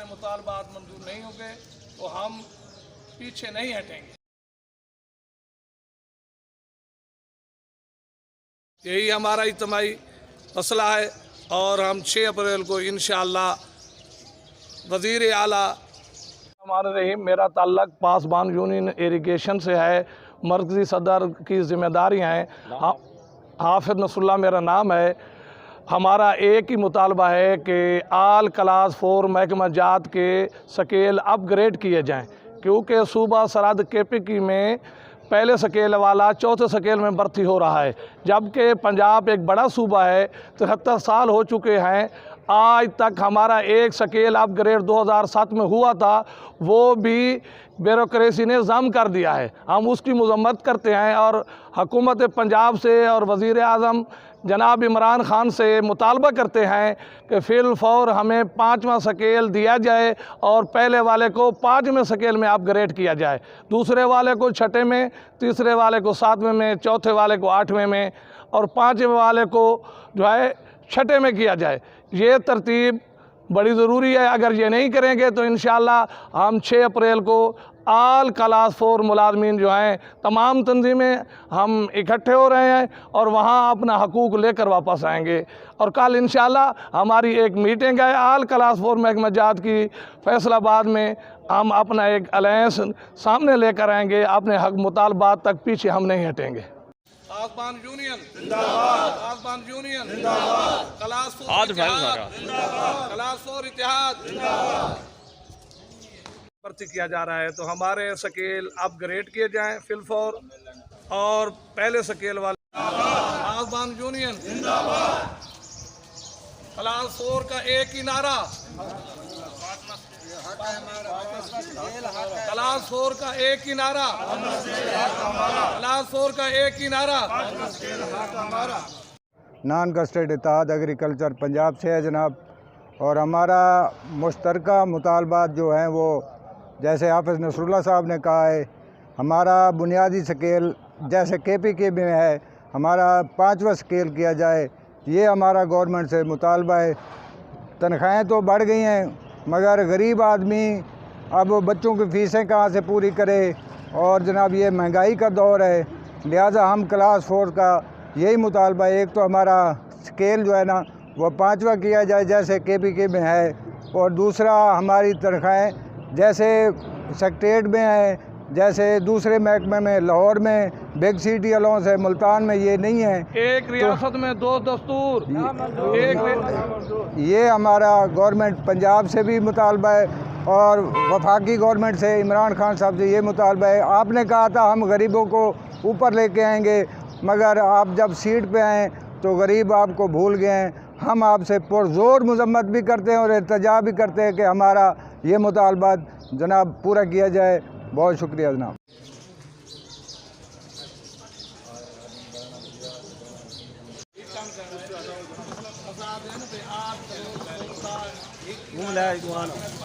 मुतालबात मंजूर नहीं होंगे तो हम पीछे नहीं हटेंगे। यही हमारा इज्तिमाई मसला है और हम 6 अप्रैल को इंशाअल्लाह वज़ीर आला हमारे रहीम मेरा ताल्लुक़ पासबान यूनियन इरिगेशन से है। मरकज़ी सदर की ज़िम्मेदारियाँ हैं। हाफिज़ नसरुल्लाह मेरा नाम है। हमारा एक ही मुतालबा है कि आल क्लास 4 महकमा जात के स्केल अपग्रेड किए जाएं, क्योंकि सूबा सरहद केपीकी में पहले स्केल वाला चौथे स्केल में भर्ती हो रहा है, जबकि पंजाब एक बड़ा सूबा है। 73 साल हो चुके हैं, आज तक हमारा एक स्केल अपग्रेड 2007 में हुआ था, वो भी ब्यूरोक्रेसी ने ज़म कर दिया है। हम उसकी मज़म्मत करते हैं और हुकूमत पंजाब से और वज़ीर आज़म जनाब इमरान खान से मुतालबा करते हैं कि फिल फौर हमें 5वां स्केल दिया जाए और पहले वाले को 5वें स्केल में अपग्रेड किया जाए, दूसरे वाले को 6ठे में, तीसरे वाले को 7वें में, चौथे वाले को 8वें में और 5वें वाले को जो है 6ठे में किया जाए। ये तरतीब बड़ी ज़रूरी है। अगर ये नहीं करेंगे तो इंशाअल्लाह हम 6 अप्रैल को आल क्लास 4 मुलाजमीन जो हैं तमाम तंजीमें हम इकट्ठे हो रहे हैं और वहाँ अपना हकूक़ लेकर वापस आएंगे। और कल इंशाअल्लाह हमारी एक मीटिंग है आल क्लास 4 महकमा जात की फैसलाबाद में। हम अपना एक अलायंस सामने लेकर आएंगे, अपने हक मुतालबात तक पीछे हम नहीं हटेंगे। पासबान यूनियन जिंदाबाद, पासबान यूनियन जिंदाबाद, क्लास 4 जिंदाबाद, क्लास 4 इत्तेहाद जिंदाबाद। भर्ती किया जा रहा है तो हमारे स्केल अपग्रेड किए जाएं फिलफौर और पहले स्केल वाले पासबान यूनियन जिंदाबाद। क्लास 4 का एक ही नारा, क्लास 4 का एक ही नारा, क्लास 4 का एक ही नारा। नॉन गस्टेड इत्तेहाद एग्रीकल्चर पंजाब से है जनाब। और हमारा मुश्तरका मुतालबात जो हैं वो जैसे हाफिज़ नसरुल्लाह साहब ने कहा है, हमारा बुनियादी स्केल जैसे केपीके में है हमारा 5वां स्केल किया जाए। ये हमारा गवर्नमेंट से मुतालबा है। तनख्वाहें तो बढ़ गई हैं मगर गरीब आदमी अब बच्चों की फ़ीसें कहाँ से पूरी करे और जनाब ये महंगाई का दौर है, लिहाजा हम क्लास 4 का यही मुतालबा है। एक तो हमारा स्केल जो है ना वो 5वां किया जाए जैसे केपीके में है, और दूसरा हमारी तनख्वाहें जैसे सेक्रेटेरिएट में है, जैसे दूसरे महकमे में लाहौर में बिग सिटी अलाउंस है, मुल्तान में ये नहीं है। एक रियासत में 2 दस्तूर, ये हमारा गवर्नमेंट पंजाब से भी मुतालबा है और वफाकी गवर्नमेंट से इमरान खान साहब से ये मुतालबा है। आपने कहा था हम गरीबों को ऊपर लेके आएंगे, मगर आप जब सीट पे आए तो गरीब आपको भूल गए हैं। हम आपसे पुरजोर मजम्मत भी करते हैं और इल्तिजा भी करते हैं कि हमारा ये मुतालबा जनाब पूरा किया जाए। बहुत शुक्रिया जनाब।